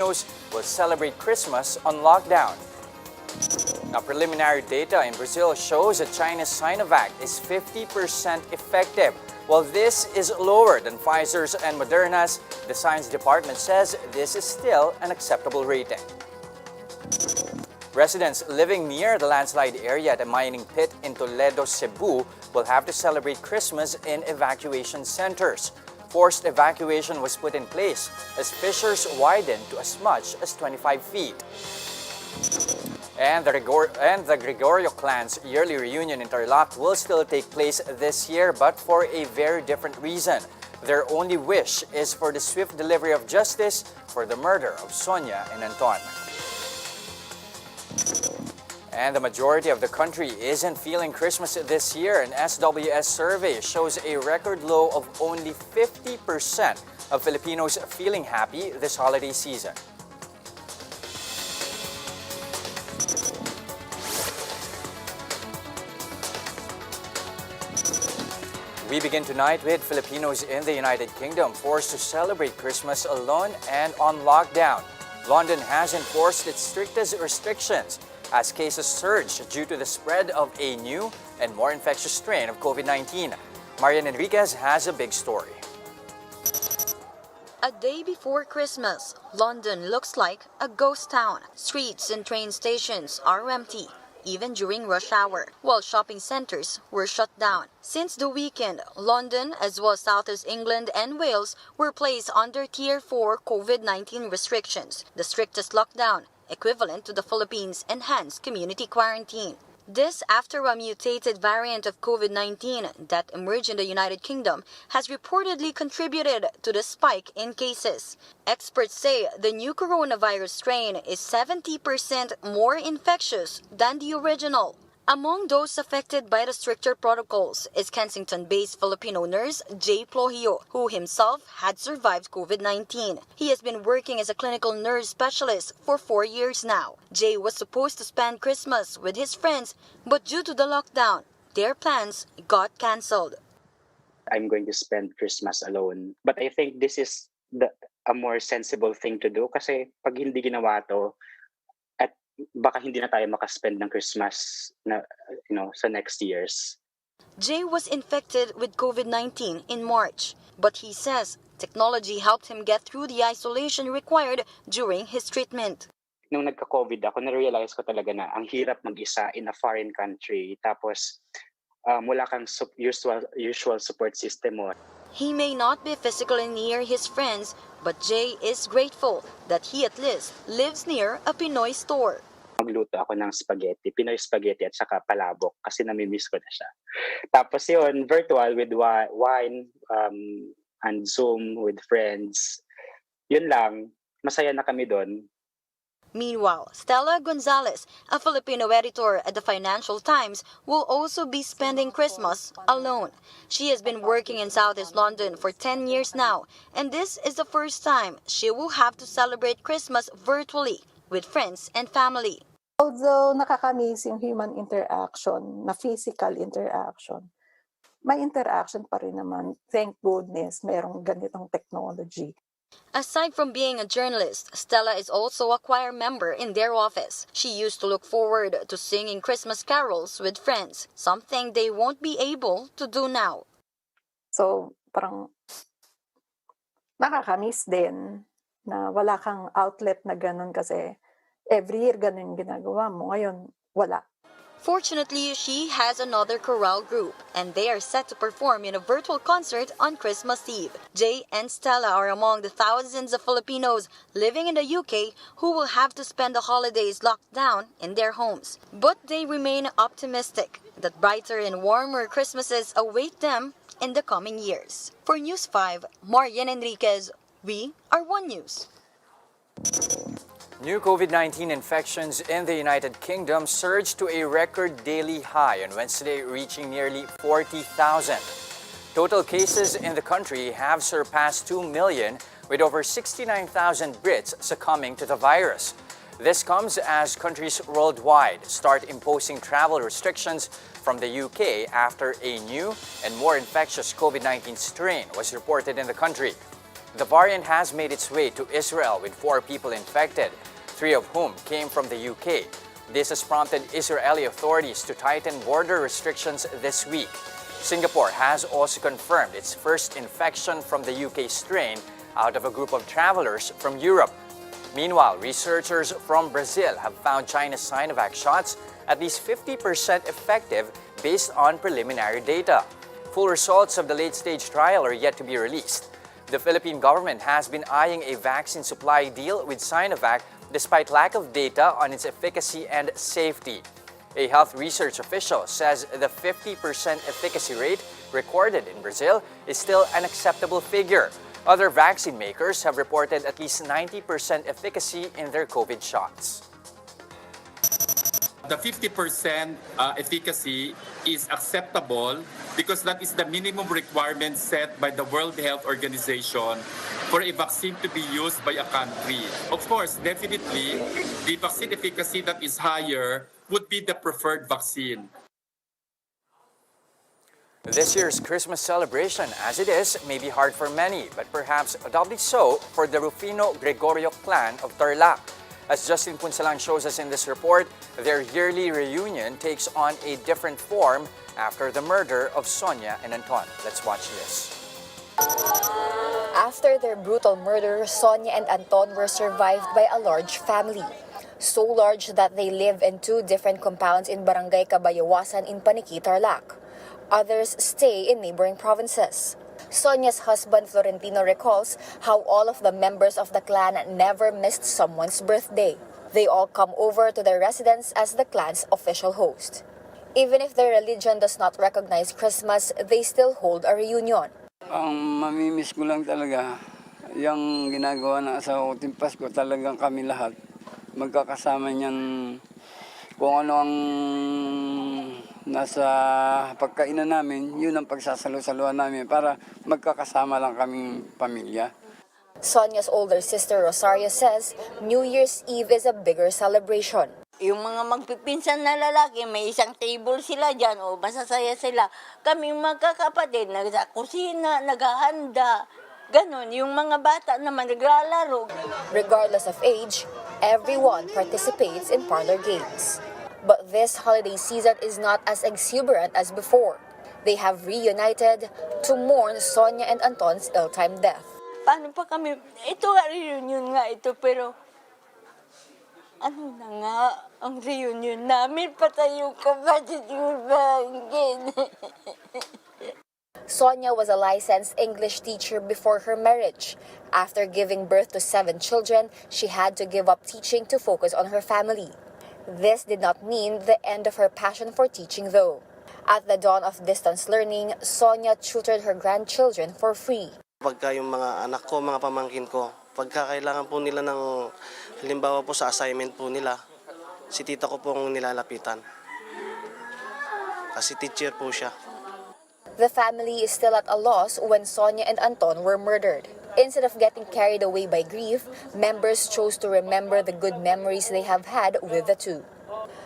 Filipinos will celebrate Christmas on lockdown. Now, preliminary data in Brazil shows that China's Sinovac is 50% effective. While this is lower than Pfizer's and Moderna's, the science department says this is still an acceptable rating. Residents living near the landslide area at a mining pit in Toledo, Cebu will have to celebrate Christmas in evacuation centers. Forced evacuation was put in place as fissures widened to as much as 25 feet. And the Gregorio clan's yearly reunion in Tarlac will still take place this year, but for a very different reason. Their only wish is for the swift delivery of justice for the murder of Sonia and Anton. And the majority of the country isn't feeling Christmas this year. An SWS survey shows a record low of only 50% of Filipinos feeling happy this holiday season. We begin tonight with Filipinos in the United Kingdom forced to celebrate Christmas alone and on lockdown. London has enforced its strictest restrictions as cases surge due to the spread of a new and more infectious strain of COVID-19. Marian Enriquez has a big story. A day before Christmas, London looks like a ghost town. Streets and train stations are empty, even during rush hour, while shopping centers were shut down. Since the weekend, London, as well as Southeast England and Wales, were placed under Tier 4 COVID-19 restrictions, the strictest lockdown, equivalent to the Philippines' enhanced community quarantine. This after a mutated variant of COVID-19 that emerged in the United Kingdom has reportedly contributed to the spike in cases. Experts say the new coronavirus strain is 70% more infectious than the original. Among those affected by the stricter protocols is Kensington-based Filipino nurse Jay Plohio, who himself had survived COVID-19. He has been working as a clinical nurse specialist for 4 years now. Jay was supposed to spend Christmas with his friends, but due to the lockdown, their plans got cancelled. I'm going to spend Christmas alone. But I think this is a more sensible thing to do kasi pag hindi ginawa to, at baka hindi na tayo makaspend ng Christmas na, sa next years. Jay was infected with COVID-19 in March, but he says technology helped him get through the isolation required during his treatment. Nung nagka-COVID ako, na-realize ko talaga na ang hirap mag-isa in a foreign country. Tapos, wala kang usual support system mo. He may not be physically near his friends, but Jay is grateful that he at least lives near a Pinoy store. Magluto ako ng spaghetti, Pinoy spaghetti at saka palabok kasi namimiss ko na siya. Tapos yun, virtual with wine and Zoom with friends. Yun lang, masaya na kami doon. Meanwhile, Stella Gonzalez, a Filipino editor at the Financial Times, will also be spending Christmas alone. She has been working in Southeast London for 10 years now, and this is the first time she will have to celebrate Christmas virtually with friends and family. Although nakakamiss yung human interaction, na physical interaction, may interaction pa rin naman. Thank goodness, mayroong ganitong technology. Aside from being a journalist, Stella is also a choir member in their office. She used to look forward to singing Christmas carols with friends, something they won't be able to do now. So, parang nakakamiss din na wala kang outlet na ganun kasi every year ganun ginagawa mo. Ngayon, wala. Fortunately, she has another chorale group, and they are set to perform in a virtual concert on Christmas Eve. Jay and Stella are among the thousands of Filipinos living in the UK who will have to spend the holidays locked down in their homes. But they remain optimistic that brighter and warmer Christmases await them in the coming years. For News 5, Marian Enriquez, we are One News. New COVID-19 infections in the United Kingdom surged to a record daily high on Wednesday, reaching nearly 40,000. Total cases in the country have surpassed 2 million, with over 69,000 Brits succumbing to the virus. This comes as countries worldwide start imposing travel restrictions from the UK after a new and more infectious COVID-19 strain was reported in the country. The variant has made its way to Israel with 4 people infected, 3 of whom came from the UK. This has prompted Israeli authorities to tighten border restrictions this week. Singapore has also confirmed its first infection from the UK strain out of a group of travelers from Europe. Meanwhile, researchers from Brazil have found China's Sinovac shots at least 50% effective based on preliminary data. Full results of the late-stage trial are yet to be released. The Philippine government has been eyeing a vaccine supply deal with Sinovac despite lack of data on its efficacy and safety. A health research official says the 50% efficacy rate recorded in Brazil is still an acceptable figure. Other vaccine makers have reported at least 90% efficacy in their COVID shots. The 50% efficacy is acceptable because that is the minimum requirement set by the World Health Organization for a vaccine to be used by a country. Of course, definitely, the vaccine efficacy that is higher would be the preferred vaccine. This year's Christmas celebration, as it is, may be hard for many, but perhaps doubly so for the Rufino Gregorio clan of Tarlac. As Justin Punsalang shows us in this report, their yearly reunion takes on a different form after the murder of Sonia and Anton. Let's watch this. After their brutal murder, Sonia and Anton were survived by a large family. So large that they live in 2 different compounds in Barangay Cabayawasan in Paniqui, Tarlac. Others stay in neighboring provinces. Sonia's husband Florentino recalls how all of the members of the clan never missed someone's birthday. They all come over to their residence as the clan's official host. Even if their religion does not recognize Christmas, they still hold a reunion. Ang mamimiss ko lang talaga, yung ginagawa ng asawa ko, ting Pasko, talagang kami lahat magkakasama niyan. Kung ano ang nasa pagkainan namin, yun ang pagsasalo-saluhan namin para magkakasama lang kaming pamilya. Sonia's older sister Rosario says New Year's Eve is a bigger celebration. Yung mga magpipinsan na lalaki, may isang table sila dyan, o masasaya sila. Kaming magkakapatid, nasa kusina, naghahanda. Ganon, yung mga bata naman naglalaro. Regardless of age, everyone participates in parlor games. But this holiday season is not as exuberant as before. They have reunited to mourn Sonia and Anton's ill-timed death. Paano pa kami, ito nga reunion nga ito, pero ano na nga ang reunion namin, patay yung kapatid yung bangin. Sonia was a licensed English teacher before her marriage. After giving birth to 7 children, she had to give up teaching to focus on her family. This did not mean the end of her passion for teaching though. At the dawn of distance learning, Sonia tutored her grandchildren for free. Pagka yung mga anak ko, mga pamangkin ko, pagka kailangan po nila ng, halimbawa po sa assignment po nila, si tita ko pong nilalapitan. Kasi teacher po siya. The family is still at a loss when Sonia and Anton were murdered. Instead of getting carried away by grief, members chose to remember the good memories they have had with the 2.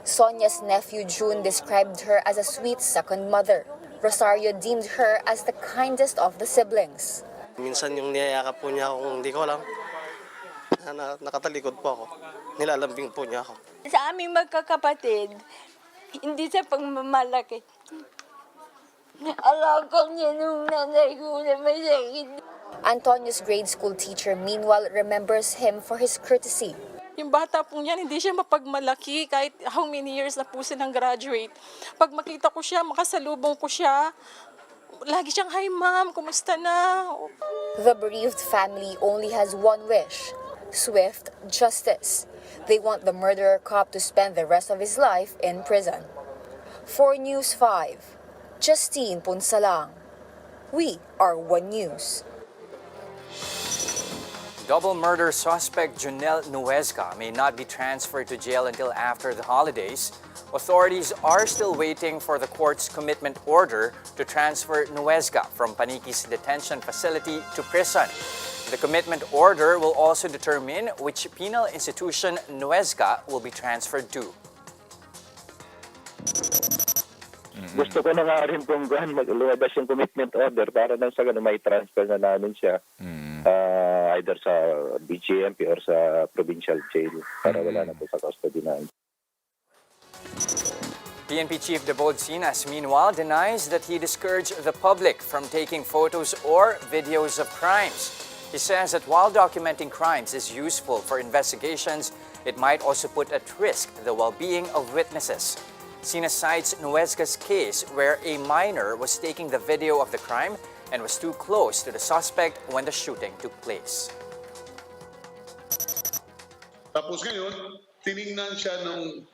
Sonia's nephew June described her as a sweet second mother. Rosario deemed her as the kindest of the siblings. Minsan yung niyayakap po niya ako, hindi ko alam, nakatalikod po ako. Nilalambing po niya ako. Sa aming magkakapatid, hindi sa pagmamalaki. Alagang niya nung nanay ko na may sakit. Antonio's grade school teacher meanwhile remembers him for his courtesy. Yung bata po niyan, hindi siya mapagmalaki kahit how many years na po silang graduate. Pag makita ko siya, makasalubong ko siya, lagi siyang, "Hi ma'am, kumusta na?" The bereaved family only has one wish: swift justice. They want the murderer cop to spend the rest of his life in prison. For News 5, Justine Punsalang. We are One News. Double murder suspect Junel Nuezca may not be transferred to jail until after the holidays. Authorities are still waiting for the court's commitment order to transfer Nuezca from Paniqui's detention facility to prison. The commitment order will also determine which penal institution Nuezca will be transferred to. Gusto ko na nga rin kung lumabas yung commitment order para nang sa ganun may transfer na namin siya. either sa BGMP or sa provincial jail para wala na po sa custody na. PNP Chief Debod Sinas, meanwhile, denies that he discouraged the public from taking photos or videos of crimes. He says that while documenting crimes is useful for investigations, it might also put at risk the well-being of witnesses. Sinas cites Nuesca's case where a minor was taking the video of the crime and was too close to the suspect when the shooting took place. Tapos ngayon, tiningnan siya nung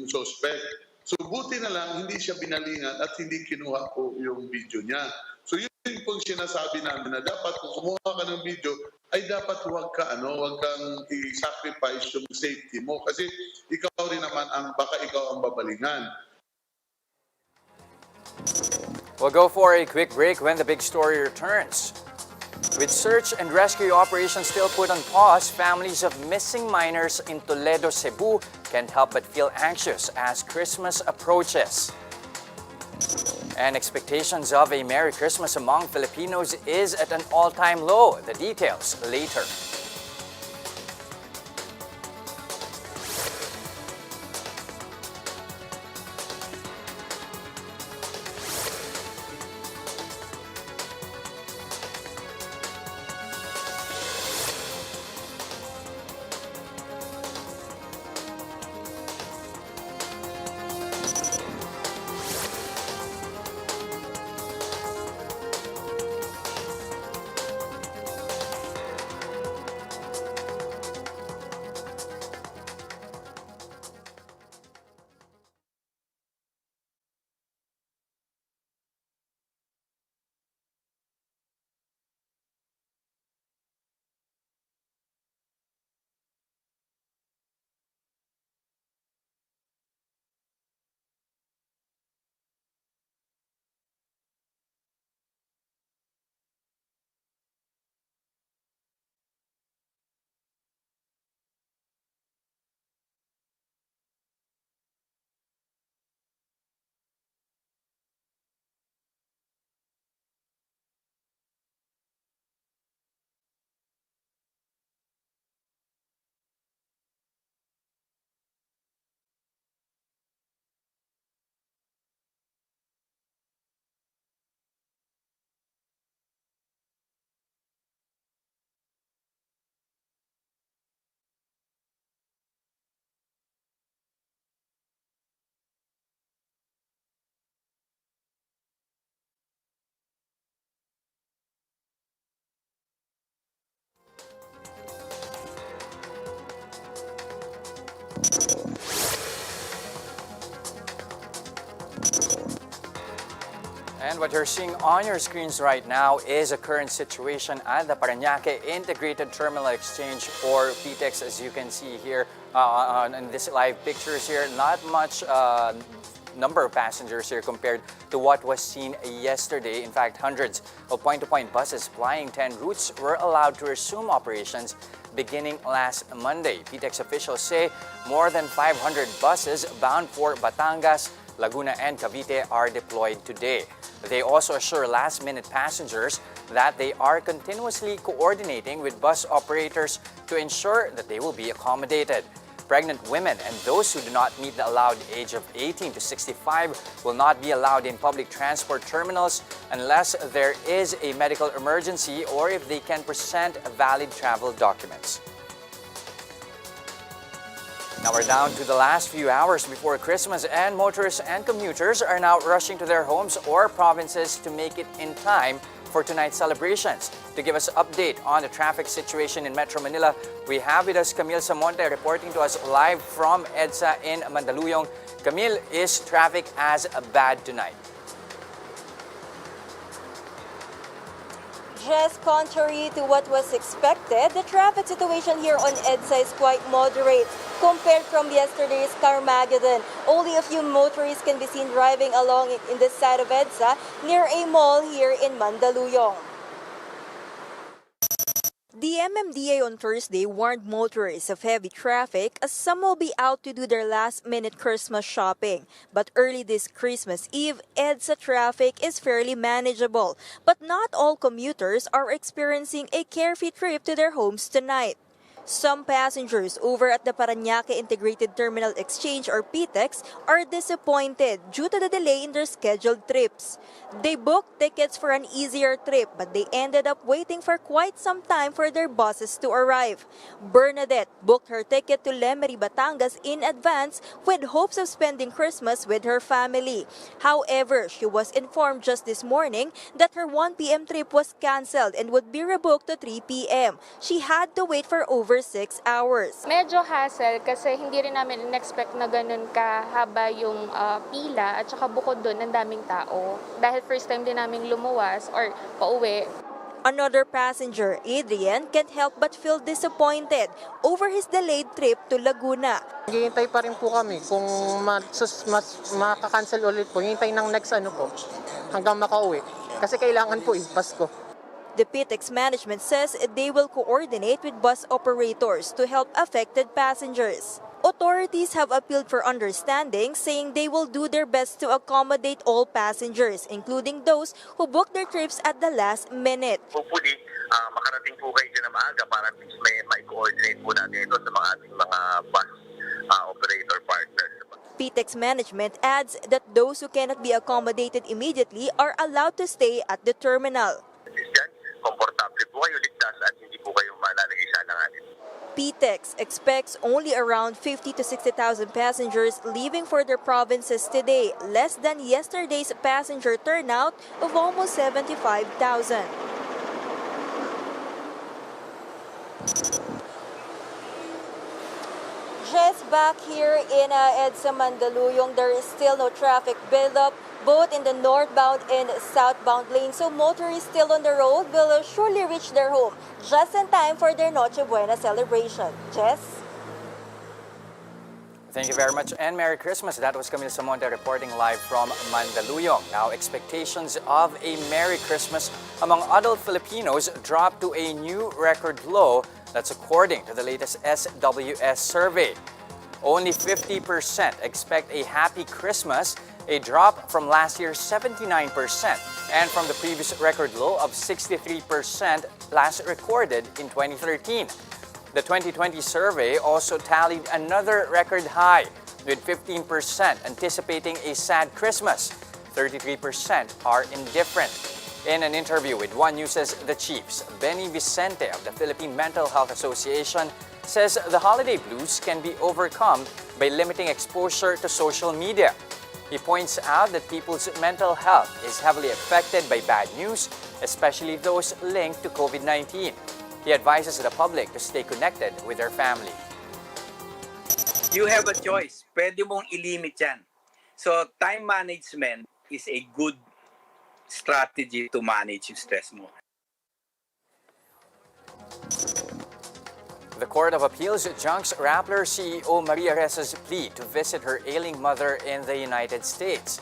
suspect. So buti na lang hindi siya binalingan at hindi kinuha po yung video niya. So yun po sinasabi namin na dapat kung kumuha ka ng video ay dapat huwag kang i-sacrifice yung safety mo kasi ikaw rin naman baka ikaw ang babalingan. We'll go for a quick break. When the big story returns. With search and rescue operations still put on pause, families of missing minors in Toledo, Cebu can't help but feel anxious as Christmas approaches. And expectations of a Merry Christmas among Filipinos is at an all-time low. The details later. And what you're seeing on your screens right now is a current situation at the Parañaque Integrated Terminal Exchange, or PTEX, as you can see here in this live pictures here. Not much number of passengers here compared to what was seen yesterday. In fact, hundreds of point-to-point buses flying 10 routes were allowed to resume operations beginning last Monday. PTEX officials say more than 500 buses bound for Batangas, Laguna, and Cavite are deployed today. They also assure last-minute passengers that they are continuously coordinating with bus operators to ensure that they will be accommodated. Pregnant women and those who do not meet the allowed age of 18 to 65 will not be allowed in public transport terminals unless there is a medical emergency or if they can present valid travel documents. Now we're down to the last few hours before Christmas, and motorists and commuters are now rushing to their homes or provinces to make it in time for tonight's celebrations. To give us an update on the traffic situation in Metro Manila, we have with us Camille Samonte reporting to us live from EDSA in Mandaluyong. Camille, is traffic as bad tonight? Just contrary to what was expected, the traffic situation here on EDSA is quite moderate compared from yesterday's Carmageddon. Only a few motorists can be seen driving along in the side of EDSA near a mall here in Mandaluyong. The MMDA on Thursday warned motorists of heavy traffic as some will be out to do their last-minute Christmas shopping. But early this Christmas Eve, EDSA traffic is fairly manageable. But not all commuters are experiencing a carefree trip to their homes tonight. Some passengers over at the Parañaque Integrated Terminal Exchange or PTEX are disappointed due to the delay in their scheduled trips. They booked tickets for an easier trip but they ended up waiting for quite some time for their buses to arrive. Bernadette booked her ticket to Lemery, Batangas in advance with hopes of spending Christmas with her family. However, she was informed just this morning that her 1 p.m. trip was canceled and would be rebooked to 3 p.m. She had to wait for over 6 hours. Medyo hassle kasi hindi rin namin in-expect na ganun kahaba yung pila at saka bukod doon ang daming tao. Dahil first time din namin lumuwas or pauwi. Another passenger, Adrian, can't help but feel disappointed over his delayed trip to Laguna. Hihintay pa rin po kami kung makakancel ulit po. Hihintay ng next hanggang makauwi. Kasi kailangan po Pasko. The PTEX management says they will coordinate with bus operators to help affected passengers. Authorities have appealed for understanding, saying they will do their best to accommodate all passengers, including those who booked their trips at the last minute. Hopefully, makarating po kayo dyan na maaga para may coordinate po natin ito sa mga ating mga bus operator partners. PTEX management adds that those who cannot be accommodated immediately are allowed to stay at the terminal. Komportable po kayo, ligtas at hindi po kayo malalagay sa alanganin. PTEX expects only around 50 to 60,000 passengers leaving for their provinces today, less than yesterday's passenger turnout of almost 75,000. Just back here in EDSA Mandaluyong, there is still no traffic buildup both in the northbound and southbound lanes. So motorists still on the road will surely reach their home just in time for their Noche Buena celebration. Jess? Thank you very much and Merry Christmas. That was Camille Samonte reporting live from Mandaluyong. Now, expectations of a Merry Christmas among adult Filipinos dropped to a new record low. That's according to the latest SWS survey. Only 50% expect a happy Christmas, a drop from last year's 79% and from the previous record low of 63% last recorded in 2013. The 2020 survey also tallied another record high, with 15% anticipating a sad Christmas. 33% are indifferent. In an interview with One News' The Chiefs, Benny Vicente of the Philippine Mental Health Association says the holiday blues can be overcome by limiting exposure to social media. He points out that people's mental health is heavily affected by bad news, especially those linked to COVID-19. He advises the public to stay connected with their family. You have a choice. Pwede mong ilimit yan. So time management is a good strategy to manage yung stress mo. The Court of Appeals junks Rappler CEO Maria Resa's plea to visit her ailing mother in the United States.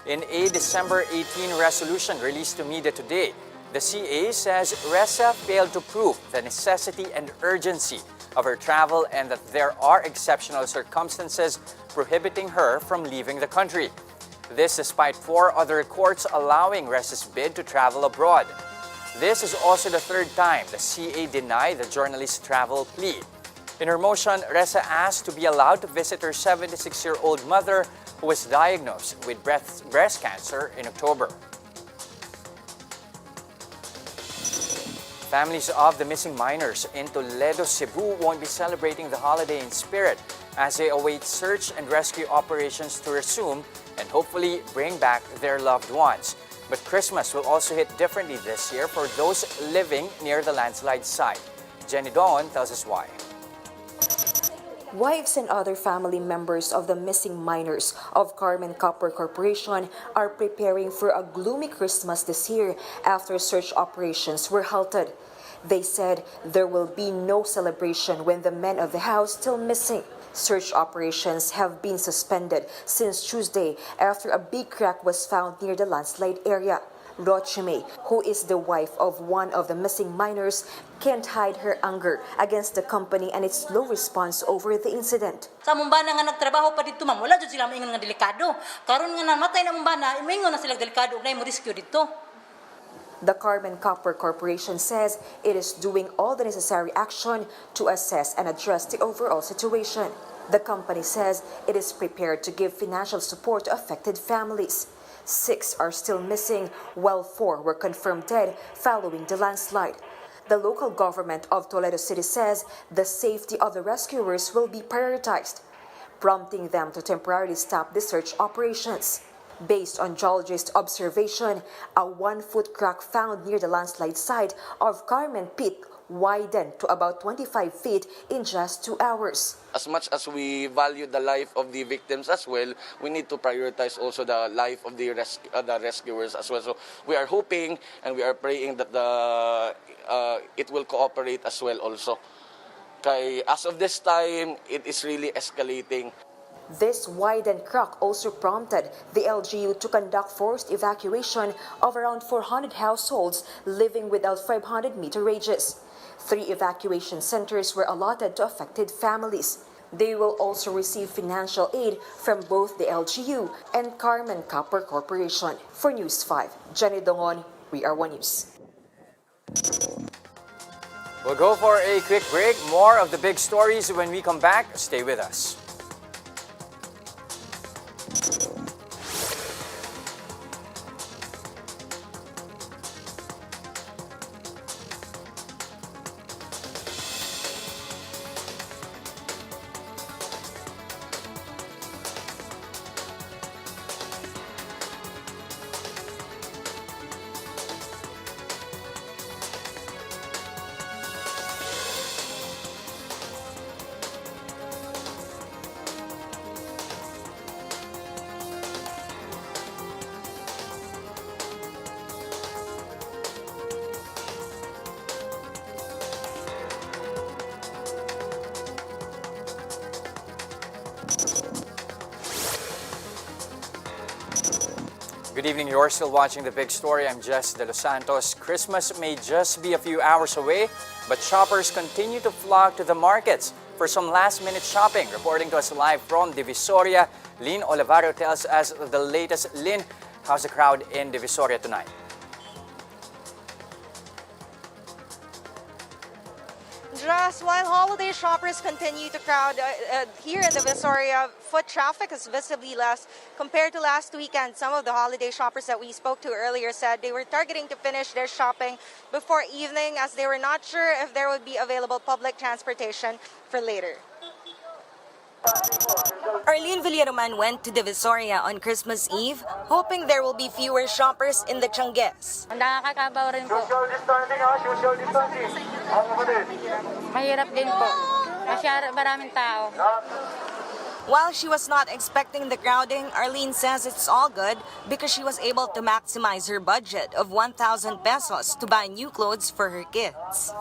In a December 18 resolution released to media today, the CA says Resa failed to prove the necessity and urgency of her travel and that there are exceptional circumstances prohibiting her from leaving the country. This despite 4 other courts allowing Resa's bid to travel abroad. This is also the 3rd time the CA denied the journalist's travel plea. In her motion, Resa asked to be allowed to visit her 76-year-old mother who was diagnosed with breast cancer in October. Families of the missing miners in Toledo, Cebu won't be celebrating the holiday in spirit as they await search and rescue operations to resume and hopefully bring back their loved ones. But Christmas will also hit differently this year for those living near the landslide site. Jenny Dawn tells us why. Wives and other family members of the missing miners of Carmen Copper Corporation are preparing for a gloomy Christmas this year after search operations were halted. They said there will be no celebration when the men of the house still missing. Search operations have been suspended since Tuesday after a big crack was found near the landslide area. Rochime, who is the wife of one of the missing minors, can't hide her anger against the company and its slow response over the incident. Sa mumbana nga nagtrabaho pa dito, ma'am, wala jud sila moingon nga delikado. Karon nga namatay na mumbana, moingon na sila delikado ug nay mo rescue dito. The Carbon Copper Corporation says it is doing all the necessary action to assess and address the overall situation. The company says it is prepared to give financial support to affected families. 6 are still missing, while 4 were confirmed dead following the landslide. The local government of Toledo City says the safety of the rescuers will be prioritized, prompting them to temporarily stop the search operations. Based on geologists' observation, a 1-foot crack found near the landslide site of Carmen Peak widened to about 25 feet in just 2 hours. As much as we value the life of the victims as well, we need to prioritize also the life of the rescuers as well. So we are hoping and we are praying that it will cooperate as well also. As of this time, it is really escalating. This widened crack also prompted the LGU to conduct forced evacuation of around 400 households living without 500-meter radius. 3 evacuation centers were allotted to affected families. They will also receive financial aid from both the LGU and Carmen Copper Corporation. For News 5, Jenny Dongon, We Are One News. We'll go for a quick break. More of the big stories when we come back. Stay with us. Good evening, you're still watching The Big Story. I'm Jess De Los Santos. Christmas may just be a few hours away, but shoppers continue to flock to the markets for some last-minute shopping. Reporting to us live from Divisoria, Lynn Olivario tells us the latest. Lynn, how's the crowd in Divisoria tonight? Just while holiday shoppers continue to crowd here in the Visoria, foot traffic is visibly less compared to last weekend. Some of the holiday shoppers that we spoke to earlier said they were targeting to finish their shopping before evening as they were not sure if there would be available public transportation for later. Arlene Villaroman went to Divisoria on Christmas Eve, hoping there will be fewer shoppers in the Tiangges. Nakakabaw rin po. Social distancing. Mahirap din po. Maraming tao. While she was not expecting the crowding, Arlene says it's all good because she was able to maximize her budget of 1,000 pesos to buy new clothes for her kids.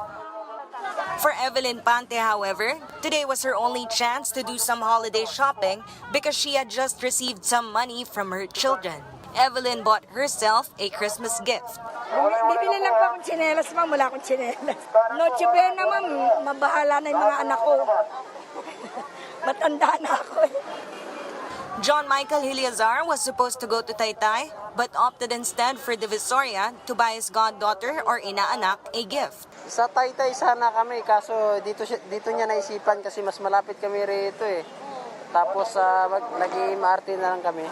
For Evelyn Pante, however, today was her only chance to do some holiday shopping because she had just received some money from her children. Evelyn bought herself a Christmas gift. Bibili lang po akong tsinelas, ma'am. Wala akong tsinelas. Noche Buena, ma'am. Mabahala na yung mga anak ko. Matanda na ako eh. John Michael Hiliazar was supposed to go to Taytay but opted instead for Divisoria to buy his goddaughter or inaanak a gift. Sa Taytay sana kami, kaso dito niya naisipan kasi mas malapit kami rito eh. Tapos nag-MRT na lang kami.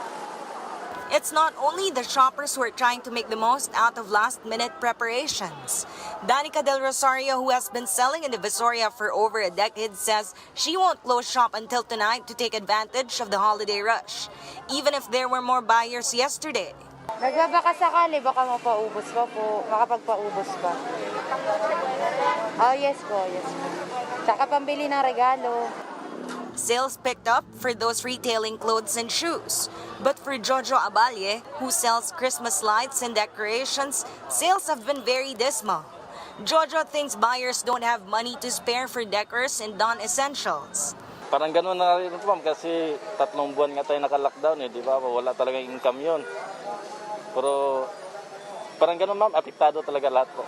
It's not only the shoppers who are trying to make the most out of last-minute preparations. Danica Del Rosario, who has been selling in Divisoria for over a decade, says she won't close shop until tonight to take advantage of the holiday rush, even if there were more buyers yesterday. Nagbabaka sakali, baka mapaubos ka po, makapagpaubos ka. Oh, yes po, yes po. Tsaka pambili ng regalo. Sales picked up for those retailing clothes and shoes. But for Jojo Abalye, who sells Christmas lights and decorations, sales have been very dismal. Jojo thinks buyers don't have money to spare for decors and non-essentials. Parang gano'n na rin ito, ma'am, kasi 3 buwan nga tayo naka-lockdown eh, di ba? Wala talagang income yun. Pero Parang ganun ma'am, apektado talaga lahat po.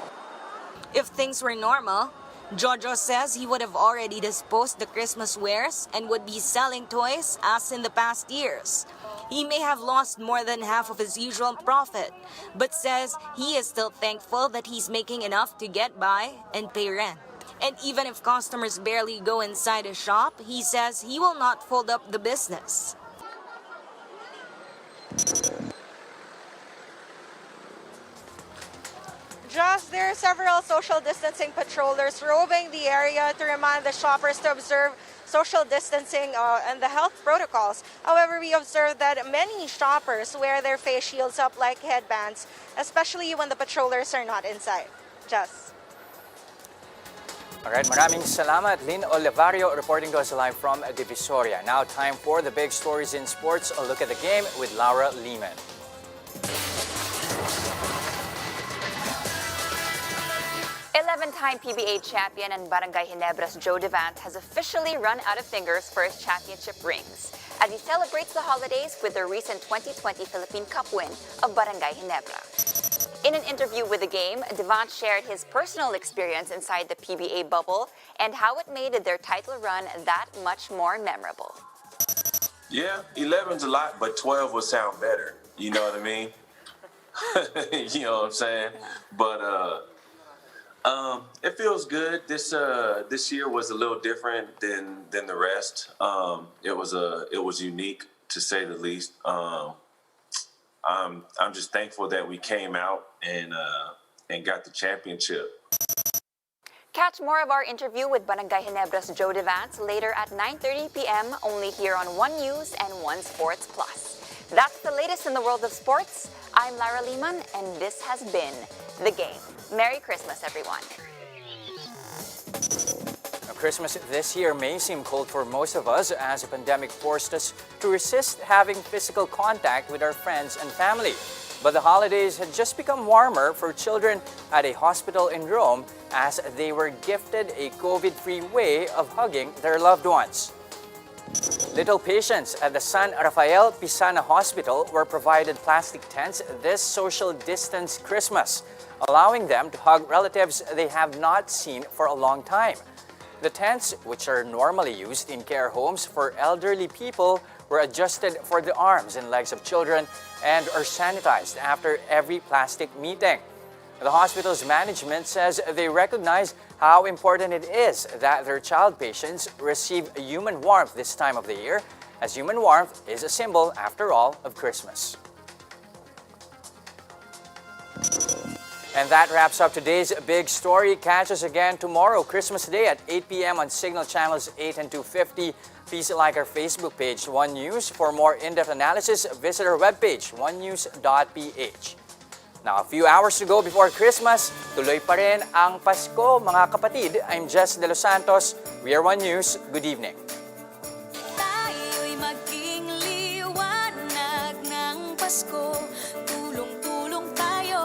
If things were normal, Jojo says he would have already disposed the Christmas wares and would be selling toys as in the past years. He may have lost more than half of his usual profit, but says he is still thankful that he's making enough to get by and pay rent. And even if customers barely go inside a shop, he says he will not fold up the business. Just there are several social distancing patrollers roving the area to remind the shoppers to observe social distancing and the health protocols. However, we observed that many shoppers wear their face shields up like headbands, especially when the patrollers are not inside. Just. Alright, maraming salamat, Lynn Olivario, reporting to us live from Divisoria. Now, time for the big stories in sports. A look at the game with Laura Lehman. 11-time PBA champion and Barangay Ginebra's Joe Devant has officially run out of fingers for his championship rings as he celebrates the holidays with the recent 2020 Philippine Cup win of Barangay Ginebra. In an interview with The Game, Devant shared his personal experience inside the PBA bubble and how it made their title run that much more memorable. Yeah, 11's a lot, but 12 would sound better. You know what I mean? You know what I'm saying? But it feels good. This year was a little different than the rest. It was unique to say the least. I'm just thankful that we came out and got the championship. Catch more of our interview with Barangay Ginebra's Joe Devant later at 9:30 p.m. only here on One News and One Sports Plus. That's the latest in the world of sports. I'm Lara Lehman, and this has been The Game. Merry Christmas, everyone. Now, Christmas this year may seem cold for most of us as the pandemic forced us to resist having physical contact with our friends and family. But the holidays had just become warmer for children at a hospital in Rome as they were gifted a COVID-free way of hugging their loved ones. Little patients at the San Rafael Pisana Hospital were provided plastic tents this social distance Christmas, allowing them to hug relatives they have not seen for a long time. The tents, which are normally used in care homes for elderly people, were adjusted for the arms and legs of children and are sanitized after every plastic meeting. The hospital's management says they recognize how important it is that their child patients receive human warmth this time of the year, as human warmth is a symbol, after all, of Christmas. And that wraps up today's big story. Catch us again tomorrow, Christmas Day at 8 p.m. on Signal Channels 8 and 250. Please like our Facebook page, One News. For more in-depth analysis, visit our webpage, onenews.ph. Now, a few hours to go before Christmas, tuloy pa rin ang Pasko, mga kapatid. I'm Jess De Los Santos. We are One News. Good evening. Tayo'y maging liwanag ng Pasko. Tulong-tulong tayo.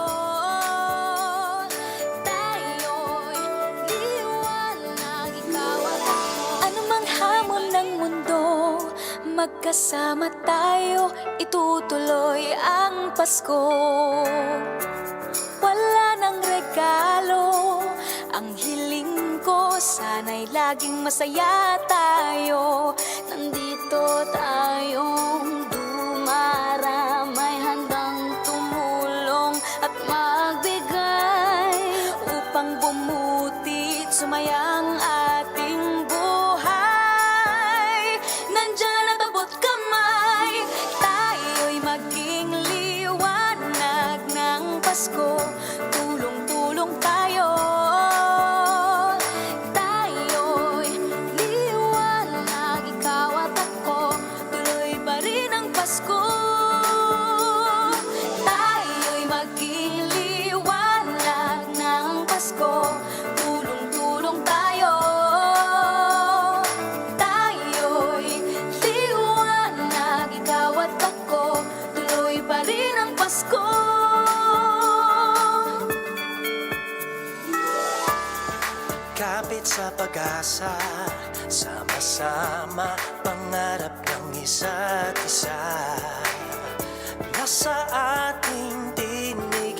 Tayo'y liwanag, ikaw at ako. Anumang hamon ng mundo, magkasama tayo, itutuloy ang Pasko. Wala ng regalo, ang hiling ko, sana'y laging masaya tayo. Nandito tayong dumaramay, handang tumulong at magbigay upang bumuti at sumayang ating buhay. Nandiyan at abot kamay, tayo'y maging liwanag ng Pasko. Tulong-tulong tayo. Tayo'y liwanag, ikaw at ako. Tuloy pa rin ang Pasko. Tayo'y maging liwanag ng Pasko. Tulong-tulong tayo. Tayo'y liwanag, ikaw at ako. Tuloy pa rin ang Pasko. Kapit sa pag-asa, sama-sama, pangarap ng isa't isa. Nasa ating tinig,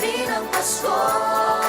rin ang Pasko.